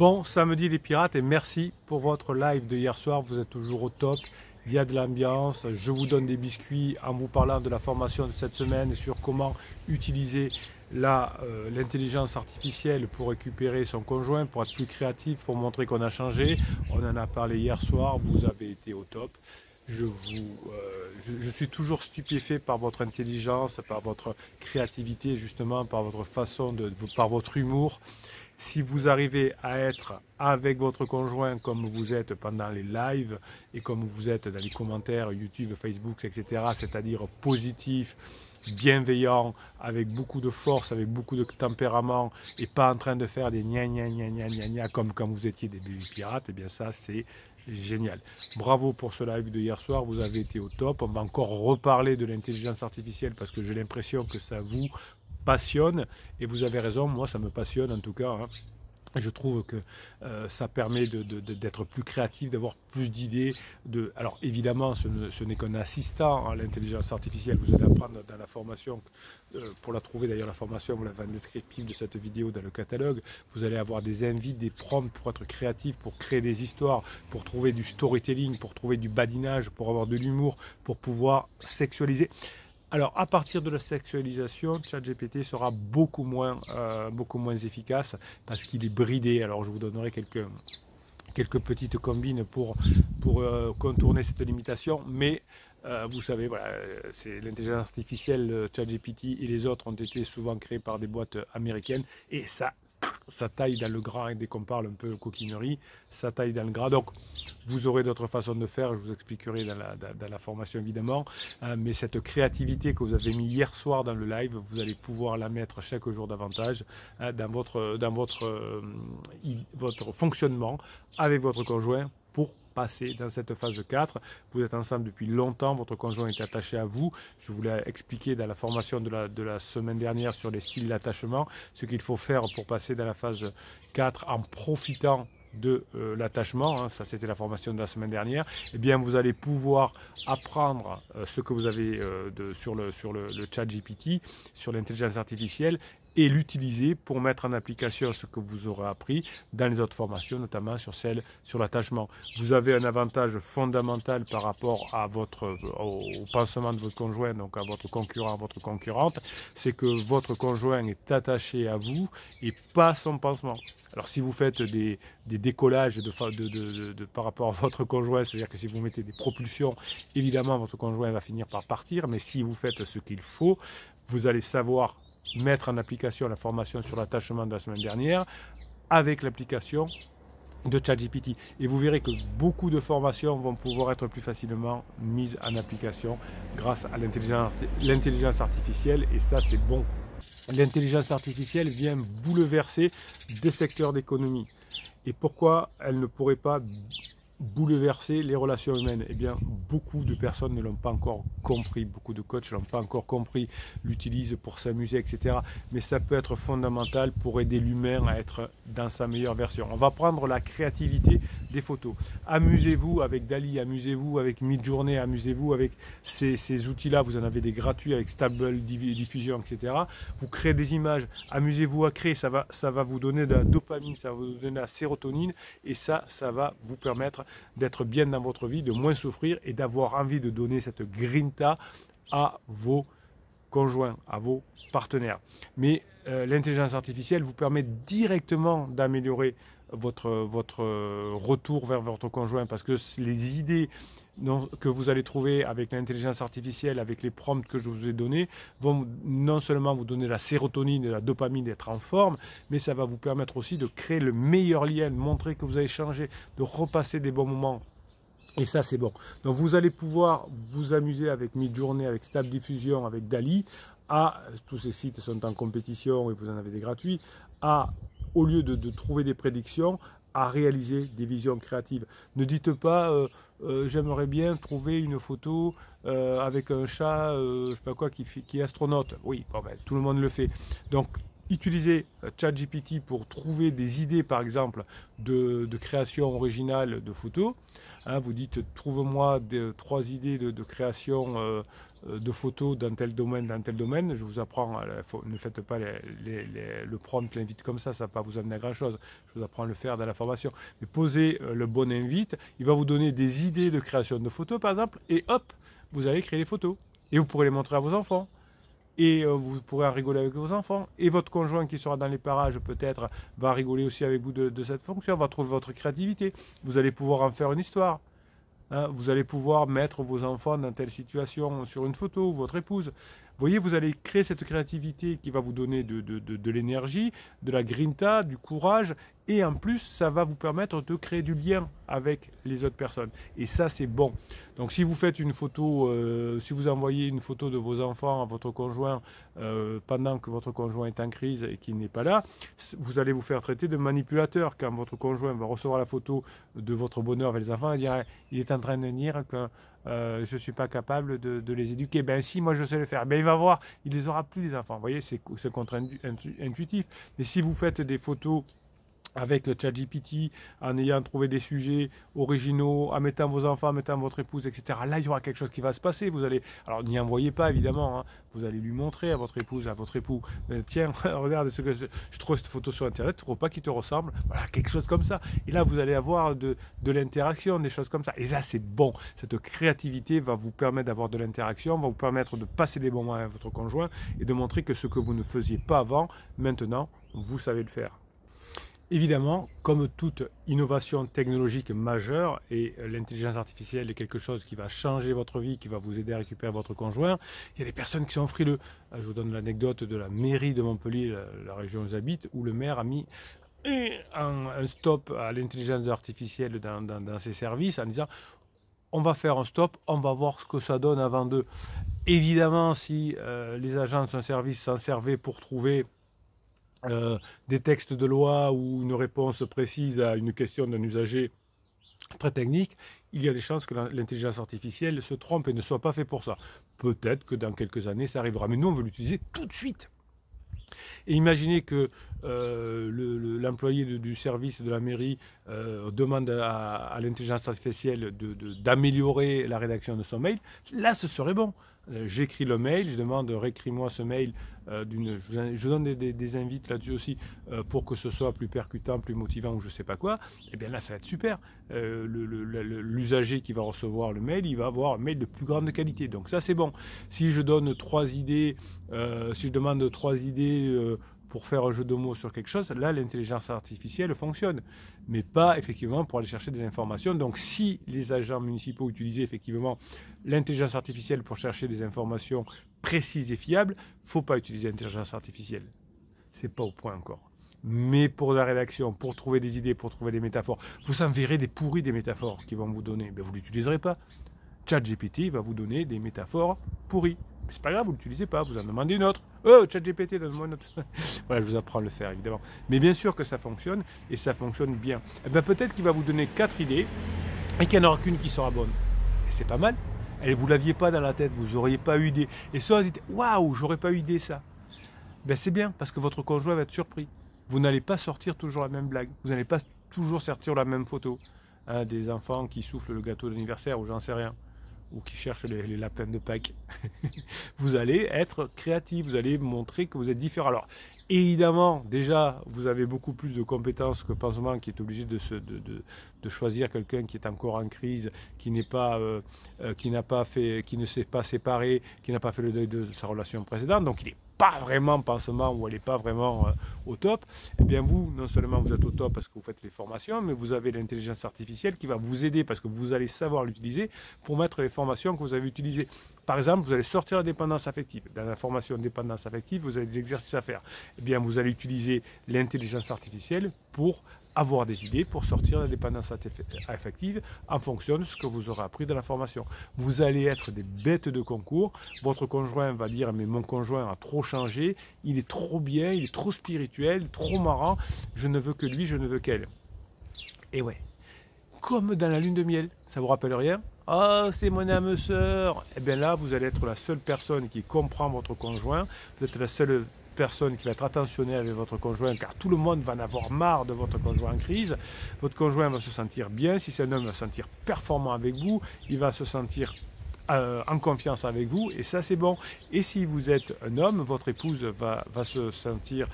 Bon samedi les pirates et merci pour votre live de hier soir, vous êtes toujours au top, il y a de l'ambiance, je vous donne des biscuits en vous parlant de la formation de cette semaine sur comment utiliser l'intelligence artificielle pour récupérer son conjoint, pour être plus créatif, pour montrer qu'on a changé. On en a parlé hier soir, vous avez été au top. Je suis toujours stupéfait par votre intelligence, par votre créativité, justement, par votre façon par votre humour. Si vous arrivez à être avec votre conjoint comme vous êtes pendant les lives et comme vous êtes dans les commentaires YouTube, Facebook, etc., c'est-à-dire positif, bienveillant, avec beaucoup de force, avec beaucoup de tempérament et pas en train de faire des gna gna gna gna gna gna comme quand vous étiez des bébés pirates, et bien ça c'est génial. Bravo pour ce live de hier soir, vous avez été au top. On va encore reparler de l'intelligence artificielle parce que j'ai l'impression que ça vous passionne et vous avez raison, moi ça me passionne en tout cas, hein. Je trouve que ça permet d'être plus créatif, d'avoir plus d'idées. Alors évidemment, ce n'est qu'un assistant à l'intelligence artificielle. Vous allez apprendre dans la formation, pour la trouver d'ailleurs la formation, vous l'avez en descriptif de cette vidéo dans le catalogue. Vous allez avoir des invites, des prompts pour être créatif, pour créer des histoires, pour trouver du storytelling, pour trouver du badinage, pour avoir de l'humour, pour pouvoir sexualiser. Alors, à partir de la sexualisation, ChatGPT sera beaucoup moins efficace parce qu'il est bridé. Alors, je vous donnerai quelques petites combines pour contourner cette limitation. Mais vous savez, voilà, c'est l'intelligence artificielle, ChatGPT et les autres ont été souvent créés par des boîtes américaines. Et ça taille dans le gras, et dès qu'on parle un peu coquinerie, ça taille dans le gras. Donc, vous aurez d'autres façons de faire, je vous expliquerai dans la formation évidemment, mais cette créativité que vous avez mis hier soir dans le live, vous allez pouvoir la mettre chaque jour davantage dans votre fonctionnement avec votre conjoint pour passer dans cette phase 4. Vous êtes ensemble depuis longtemps, votre conjoint est attaché à vous. Je vous l'ai expliqué dans la formation de la semaine dernière sur les styles d'attachement, ce qu'il faut faire pour passer dans la phase 4 en profitant de l'attachement, hein, ça c'était la formation de la semaine dernière. Eh bien vous allez pouvoir apprendre ce que vous avez sur le chat GPT, sur l'intelligence artificielle, et l'utiliser pour mettre en application ce que vous aurez appris dans les autres formations, notamment sur celle sur l'attachement. Vous avez un avantage fondamental par rapport à au pansement de votre conjoint, donc à votre concurrent, à votre concurrente, c'est que votre conjoint est attaché à vous et pas son pansement. Alors si vous faites des décollages par rapport à votre conjoint, c'est-à-dire que si vous mettez des propulsions, évidemment votre conjoint va finir par partir, mais si vous faites ce qu'il faut, vous allez savoir mettre en application la formation sur l'attachement de la semaine dernière avec l'application de ChatGPT. Et vous verrez que beaucoup de formations vont pouvoir être plus facilement mises en application grâce à l'intelligence artificielle, et ça c'est bon. L'intelligence artificielle vient bouleverser des secteurs d'économie. Et pourquoi elle ne pourrait pas bouleverser les relations humaines? Eh bien, beaucoup de personnes ne l'ont pas encore compris, beaucoup de coachs ne l'ont pas encore compris, l'utilisent pour s'amuser, etc. Mais ça peut être fondamental pour aider l'humain à être dans sa meilleure version. On va prendre la créativité des photos. Amusez-vous avec DALL-E, amusez-vous avec Midjourney, amusez-vous avec ces outils-là. Vous en avez des gratuits avec Stable Diffusion, etc. Vous créez des images, amusez-vous à créer, ça va vous donner de la dopamine, ça va vous donner de la sérotonine, et ça va vous permettre d'être bien dans votre vie, de moins souffrir et d'avoir envie de donner cette grinta à vos conjoints, à vos partenaires. Mais l'intelligence artificielle vous permet directement d'améliorer votre retour vers votre conjoint, parce que les idées que vous allez trouver avec l'intelligence artificielle, avec les prompts que je vous ai donnés, vont non seulement vous donner la sérotonine et la dopamine, d'être en forme, mais ça va vous permettre aussi de créer le meilleur lien, de montrer que vous avez changé, de repasser des bons moments. Et ça c'est bon. Donc vous allez pouvoir vous amuser avec Midjourney, avec Stable Diffusion, avec DALL-E. Tous ces sites sont en compétition et vous en avez des gratuits. Au lieu de trouver des prédictions, à réaliser des visions créatives. Ne dites pas j'aimerais bien trouver une photo avec un chat, je sais pas quoi, qui est astronaute. Oui, bon, ben, tout le monde le fait. Donc Utilisez ChatGPT pour trouver des idées, par exemple, de création originale de photos. Hein, vous dites, trouve-moi 3 idées de création de photos dans tel domaine, dans tel domaine. Je vous apprends, ne faites pas le prompt l'invite comme ça ne va pas vous amener à grand chose. Je vous apprends à le faire dans la formation. Mais posez le bon invite, il va vous donner des idées de création de photos, par exemple, et hop, vous allez créer les photos. Et vous pourrez les montrer à vos enfants. Et vous pourrez en rigoler avec vos enfants. Et votre conjoint qui sera dans les parages peut-être va rigoler aussi avec vous de cette fonction, va trouver votre créativité. Vous allez pouvoir en faire une histoire. Hein, vous allez pouvoir mettre vos enfants dans telle situation sur une photo, votre épouse. Vous voyez, vous allez créer cette créativité qui va vous donner de l'énergie, de la grinta, du courage. Et en plus, ça va vous permettre de créer du lien avec les autres personnes. Et ça, c'est bon. Donc, si vous faites une photo, si vous envoyez une photo de vos enfants à votre conjoint pendant que votre conjoint est en crise et qu'il n'est pas là, vous allez vous faire traiter de manipulateur. Quand votre conjoint va recevoir la photo de votre bonheur avec les enfants, il dira, il est en train de dire que je ne suis pas capable de les éduquer. Ben si, moi je sais le faire. Ben il va voir, il les aura plus les enfants. Vous voyez, c'est contre-intuitif. Mais si vous faites des photos avec ChatGPT, en ayant trouvé des sujets originaux, en mettant vos enfants, en mettant votre épouse, etc. Là, il y aura quelque chose qui va se passer. Vous allez, alors n'y envoyez pas évidemment, hein. Vous allez lui montrer à votre épouse, à votre époux, tiens, regarde ce que je trouve cette photo sur Internet, je ne trouve pas qu'il te ressemble. Voilà, quelque chose comme ça. Et là, vous allez avoir de l'interaction, des choses comme ça. Et là, c'est bon. Cette créativité va vous permettre d'avoir de l'interaction, va vous permettre de passer des bons moments avec votre conjoint et de montrer que ce que vous ne faisiez pas avant, maintenant, vous savez le faire. Évidemment, comme toute innovation technologique majeure, et l'intelligence artificielle est quelque chose qui va changer votre vie, qui va vous aider à récupérer votre conjoint, il y a des personnes qui sont frileux. Je vous donne l'anecdote de la mairie de Montpellier, la région où j'habite, où le maire a mis un stop à l'intelligence artificielle dans ses services en disant on va faire un stop, on va voir ce que ça donne avant d'eux. Évidemment, si les agents de son service s'en servaient pour trouver des textes de loi ou une réponse précise à une question d'un usager très technique, il y a des chances que l'intelligence artificielle se trompe et ne soit pas fait pour ça. Peut-être que dans quelques années, ça arrivera. Mais nous, on veut l'utiliser tout de suite. Et imaginez que l'employé du service de la mairie demande à l'intelligence artificielle d'améliorer la rédaction de son mail. Là, ce serait bon. J'écris le mail, je demande réécris-moi ce mail, je donne des invites là-dessus aussi pour que ce soit plus percutant, plus motivant ou je ne sais pas quoi. Et bien là, ça va être super. L'usager qui va recevoir le mail, il va avoir un mail de plus grande qualité. Donc ça, c'est bon. Si je donne 3 idées, si je demande 3 idées pour faire un jeu de mots sur quelque chose, là, l'intelligence artificielle fonctionne. Mais pas, effectivement, pour aller chercher des informations. Donc, si les agents municipaux utilisaient, effectivement, l'intelligence artificielle pour chercher des informations précises et fiables, il ne faut pas utiliser l'intelligence artificielle. Ce n'est pas au point encore. Mais pour la rédaction, pour trouver des idées, pour trouver des métaphores, vous en verrez des pourris des métaphores qu'ils vont vous donner. Ben, vous ne l'utiliserez pas. ChatGPT va vous donner des métaphores pourries. C'est pas grave, vous ne l'utilisez pas, vous en demandez une autre. Oh, ChatGPT, donne-moi une autre. Voilà, je vous apprends à le faire, évidemment. Mais bien sûr que ça fonctionne, et ça fonctionne bien. Et bien peut-être qu'il va vous donner 4 idées, et qu'il n'y en aura qu'une qui sera bonne. Et c'est pas mal. Et vous ne l'aviez pas dans la tête, vous n'auriez pas eu idée. Et soit vous dites, waouh, j'aurais pas eu idée ça. Ben c'est bien, parce que votre conjoint va être surpris. Vous n'allez pas sortir toujours la même blague. Vous n'allez pas toujours sortir la même photo. Hein, des enfants qui soufflent le gâteau d'anniversaire, ou j'en sais rien. Ou qui cherchent les lapins de Pâques. Vous allez être créatif, vous allez montrer que vous êtes différent. Alors, évidemment, déjà, vous avez beaucoup plus de compétences que Pansement, qui est obligé de choisir quelqu'un qui est encore en crise, qui n'a pas fait, qui ne s'est pas séparé, qui n'a pas fait le deuil de sa relation précédente. Donc, il n'est pas vraiment Pansement ou elle n'est pas vraiment au top. Eh bien, vous, non seulement vous êtes au top parce que vous faites les formations, mais vous avez l'intelligence artificielle qui va vous aider parce que vous allez savoir l'utiliser pour mettre les formations que vous avez utilisées. Par exemple, vous allez sortir la dépendance affective. Dans la formation dépendance affective, vous avez des exercices à faire. Eh bien, vous allez utiliser l'intelligence artificielle pour avoir des idées pour sortir la dépendance affective en fonction de ce que vous aurez appris dans la formation. Vous allez être des bêtes de concours. Votre conjoint va dire « mais mon conjoint a trop changé, il est trop bien, il est trop spirituel, trop marrant, je ne veux que lui, je ne veux qu'elle ». Et ouais, comme dans la lune de miel, ça vous rappelle rien ? Oh, c'est mon âme sœur. Eh bien là, vous allez être la seule personne qui comprend votre conjoint. Vous êtes la seule personne qui va être attentionnée avec votre conjoint, car tout le monde va en avoir marre de votre conjoint en crise. Votre conjoint va se sentir bien. Si c'est un homme, il va se sentir performant avec vous. Il va se sentir en confiance avec vous, et ça c'est bon. Et si vous êtes un homme, votre épouse va se sentir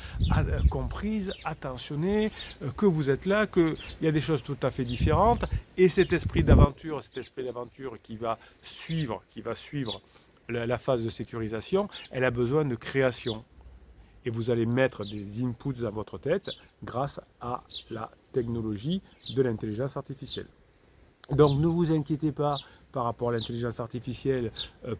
comprise, attentionnée, que vous êtes là, qu'il y a des choses tout à fait différentes, et cet esprit d'aventure qui va suivre la phase de sécurisation, elle a besoin de création. Et vous allez mettre des inputs dans votre tête grâce à la technologie de l'intelligence artificielle. Donc ne vous inquiétez pas par rapport à l'intelligence artificielle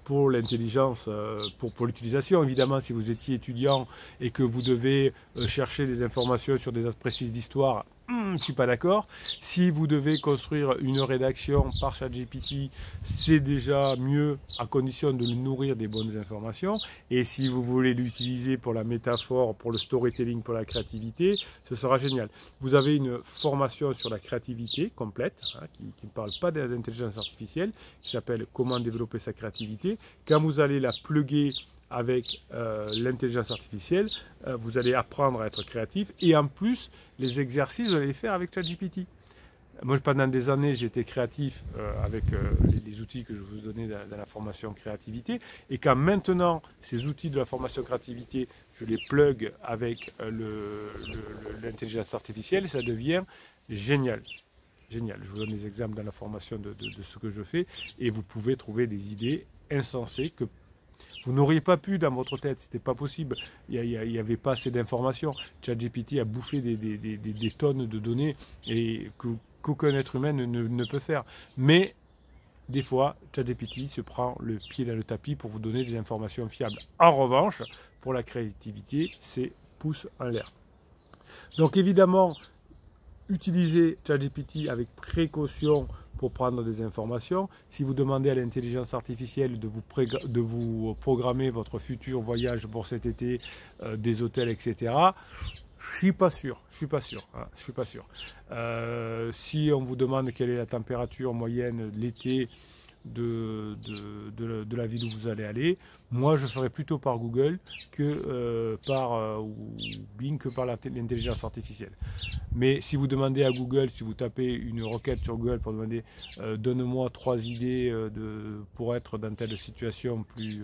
pour l'intelligence, pour l'utilisation. Évidemment, si vous étiez étudiant et que vous devez chercher des informations sur des dates précises d'histoire, je ne suis pas d'accord. Si vous devez construire une rédaction par ChatGPT, c'est déjà mieux à condition de le nourrir des bonnes informations. Et si vous voulez l'utiliser pour la métaphore, pour le storytelling, pour la créativité, ce sera génial. Vous avez une formation sur la créativité complète, qui ne parle pas d'intelligence artificielle, qui s'appelle « Comment développer sa créativité ». Quand vous allez la plugger avec l'intelligence artificielle, vous allez apprendre à être créatif, et en plus, les exercices, vous allez les faire avec ChatGPT. Moi, pendant des années, j'étais créatif avec les outils que je vous donnais dans la formation créativité, et quand maintenant, ces outils de la formation créativité, je les plug avec l'intelligence artificielle, ça devient génial. Génial. Je vous donne des exemples dans la formation de ce que je fais, et vous pouvez trouver des idées insensées que vous n'auriez pas pu dans votre tête, c'était pas possible. Il n'y avait pas assez d'informations. ChatGPT a bouffé des tonnes de données et qu'aucun être humain ne peut faire. Mais des fois, ChatGPT se prend le pied dans le tapis pour vous donner des informations fiables. En revanche, pour la créativité, c'est pouce en l'air. Donc évidemment, utilisez ChatGPT avec précaution pour prendre des informations. Si vous demandez à l'intelligence artificielle de vous programmer votre futur voyage pour cet été, des hôtels, etc., je suis pas sûr. Si on vous demande quelle est la température moyenne l'été de la ville où vous allez aller, moi je ferai plutôt par Google que par Bing, que par l'intelligence artificielle. Mais si vous demandez à Google, si vous tapez une requête sur Google pour demander donne-moi 3 idées pour être dans telle situation plus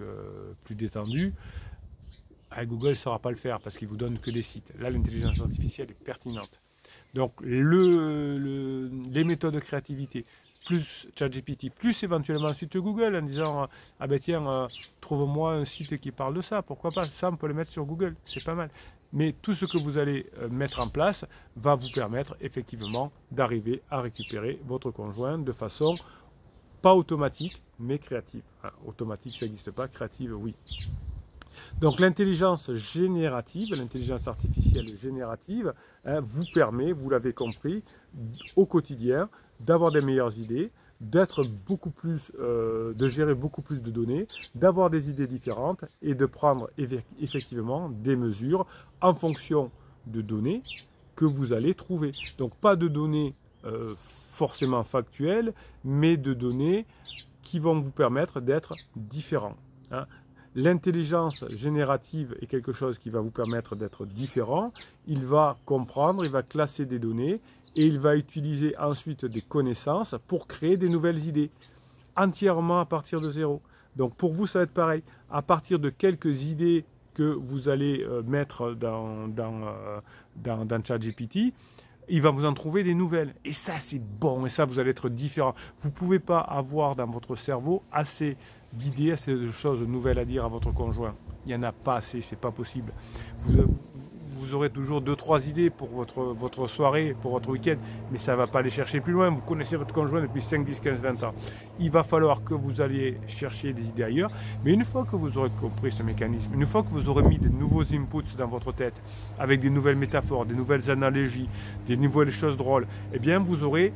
détendue, Google ne saura pas le faire parce qu'il vous donne que des sites. Là, l'intelligence artificielle est pertinente. Donc les méthodes de créativité, plus ChatGPT, plus éventuellement ensuite Google, en disant ah ben tiens, trouve-moi un site qui parle de ça, pourquoi pas, ça on peut le mettre sur Google, c'est pas mal. Mais tout ce que vous allez mettre en place va vous permettre effectivement d'arriver à récupérer votre conjoint de façon pas automatique, mais créative. Automatique, ça n'existe pas, créative, oui. Donc l'intelligence générative, l'intelligence artificielle générative, vous permet, vous l'avez compris, au quotidien, d'avoir des meilleures idées, d'être beaucoup plus, de gérer beaucoup plus de données, d'avoir des idées différentes et de prendre effectivement des mesures en fonction de données que vous allez trouver. Donc pas de données forcément factuelles, mais de données qui vont vous permettre d'être différents. L'intelligence générative est quelque chose qui va vous permettre d'être différent. Il va comprendre, il va classer des données et il va utiliser ensuite des connaissances pour créer des nouvelles idées, entièrement à partir de zéro. Donc pour vous, ça va être pareil. À partir de quelques idées que vous allez mettre dans ChatGPT, il va vous en trouver des nouvelles. Et ça, c'est bon. Et ça, vous allez être différent. Vous ne pouvez pas avoir dans votre cerveau assez d'idées, assez de choses nouvelles à dire à votre conjoint. Il n'y en a pas assez, c'est pas possible. Vous aurez toujours 2-3 idées pour votre soirée, pour votre week-end, mais ça ne va pas aller chercher plus loin. Vous connaissez votre conjoint depuis 5, 10, 15, 20 ans. Il va falloir que vous alliez chercher des idées ailleurs, mais une fois que vous aurez compris ce mécanisme, une fois que vous aurez mis de nouveaux inputs dans votre tête, avec des nouvelles métaphores, des nouvelles analogies, des nouvelles choses drôles, eh bien vous aurez,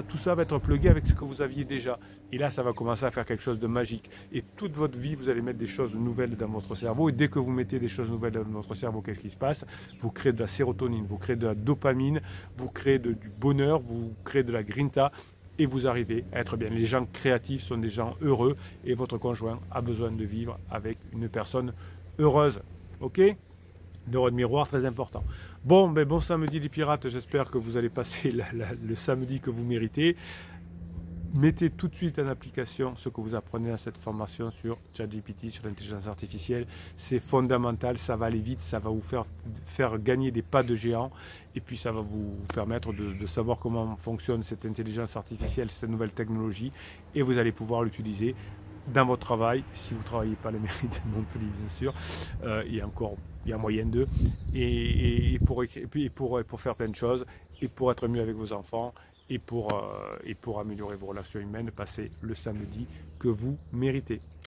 tout ça va être plugué avec ce que vous aviez déjà. Et là, ça va commencer à faire quelque chose de magique. Et toute votre vie, vous allez mettre des choses nouvelles dans votre cerveau. Et dès que vous mettez des choses nouvelles dans votre cerveau, qu'est-ce qui se passe? Vous créez de la sérotonine, vous créez de la dopamine, vous créez du bonheur, vous créez de la grinta et vous arrivez à être bien. Les gens créatifs sont des gens heureux et votre conjoint a besoin de vivre avec une personne heureuse. Ok? Neurones miroir, très important. Bon, ben bon samedi les pirates, j'espère que vous allez passer le samedi que vous méritez. Mettez tout de suite en application ce que vous apprenez à cette formation sur ChatGPT, sur l'intelligence artificielle. C'est fondamental, ça va aller vite, ça va vous faire gagner des pas de géant et puis ça va vous permettre de savoir comment fonctionne cette intelligence artificielle, cette nouvelle technologie et vous allez pouvoir l'utiliser dans votre travail, si vous ne travaillez pas les mérites de Montpellier bien sûr, il y a moyen d'eux, et pour faire plein de choses, et pour être mieux avec vos enfants, et pour améliorer vos relations humaines, passer le samedi que vous méritez.